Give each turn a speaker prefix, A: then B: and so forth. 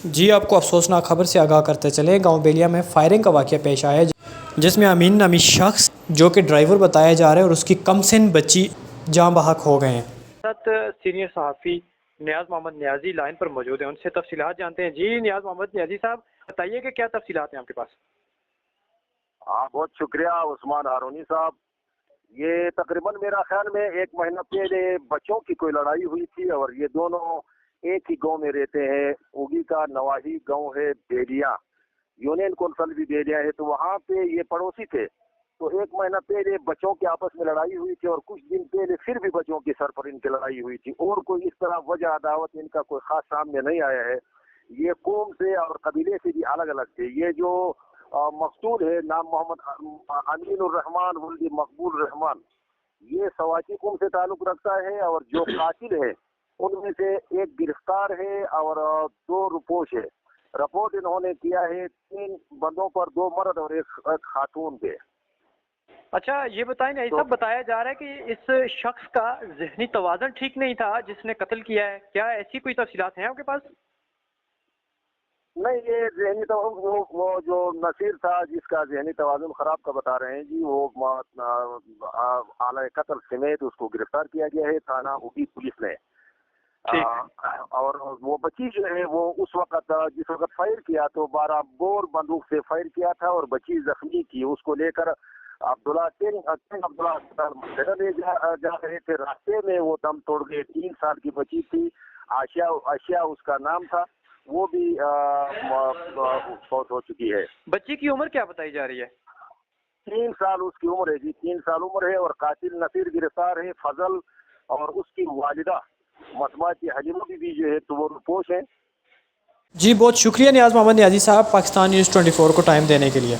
A: جی آپ کو افسوسناک خبر سے آگاہ کرتے چلیں، گاؤں بیلیا میں فائرنگ کا واقعہ پیش آیا جس میں امین نامی شخص جو کہ ڈرائیور بتایا جا رہا ہے اور اس کی کم سن بچی جاں بحق ہو گئے ہیں۔
B: ساتھ سینئر صحافی نیاز محمد نیازی لائن پر موجود ہیں، ان سے تفصیلات جانتے ہیں۔ جی نیاز محمد نیازی صاحب بتائیے کہ کیا تفصیلات ہیں آپ کے پاس؟
C: بہت شکریہ عثمان ہارونی صاحب۔ یہ تقریباً میرا خیال میں 1 مہینہ پہلے بچوں کی کوئی لڑائی ہوئی تھی، اور یہ دونوں ایک ہی گاؤں میں رہتے ہیں۔ اوگی کا نواحی گاؤں ہے بیلیا، یونین کونسل بھی بیلیا ہے، تو وہاں پہ یہ پڑوسی تھے۔ تو 1 مہینہ پہلے بچوں کے آپس میں لڑائی ہوئی تھی، اور کچھ دن پہلے پھر بھی بچوں کی سر پر ان کی لڑائی ہوئی تھی، اور کوئی اس طرح وجہ عداوت ان کا کوئی خاص سامنے نہیں آیا ہے۔ یہ قوم سے اور قبیلے سے بھی الگ الگ تھے۔ یہ جو مقتول ہے نام محمد امین الرحمان ولدی مقبول رحمان، یہ سواچی قوم سے تعلق رکھتا ہے، اور جو قاتل ہے ان میں سے ایک گرفتار ہے اور 2 رپوش ہے۔ رپورٹ انہوں نے کیا ہے 3 بندوں پر، 2 مرد اور ایک خاتون پہ۔
B: اچھا یہ بتائیں نہیں صاحب، بتایا جا رہا ہے کہ اس شخص کا ذہنی توازن ٹھیک نہیں تھا جس نے قتل کیا ہے، کیا ایسی کوئی تفصیلات ہیں آپ کے پاس؟
C: نہیں، یہ ذہنی توازن وہ جو نصیر تھا جس کا ذہنی توازن خراب کا بتا رہے ہیں جی، وہ اعلی قتل سمیت اس کو گرفتار کیا گیا ہے تھانہ اوگی پولیس نے۔ اور وہ بچی جو ہے وہ اس وقت جس وقت فائر کیا تو 12 بور بندوق سے فائر کیا تھا، اور بچی زخمی کی۔ اس کو لے کر عبداللہ اسپتال لے جا رہے تھے، راستے میں وہ دم توڑ گئے۔ 3 سال کی بچی تھی، آشیا اس کا نام تھا، وہ بھی فوت ہو چکی ہے۔
B: بچی کی عمر کیا بتائی جا رہی ہے؟
C: 3 سال اس کی عمر ہے جی، 3 سال عمر ہے، اور قاتل نصیر گرفتار ہے، فضل اور اس کی والدہ مسماتی حلیمہ بھی جو ہے تو وہ رپوش ہے۔
A: جی بہت شکریہ نیاز محمد نیازی صاحب، پاکستان نیوز 24 کو ٹائم دینے کے لیے۔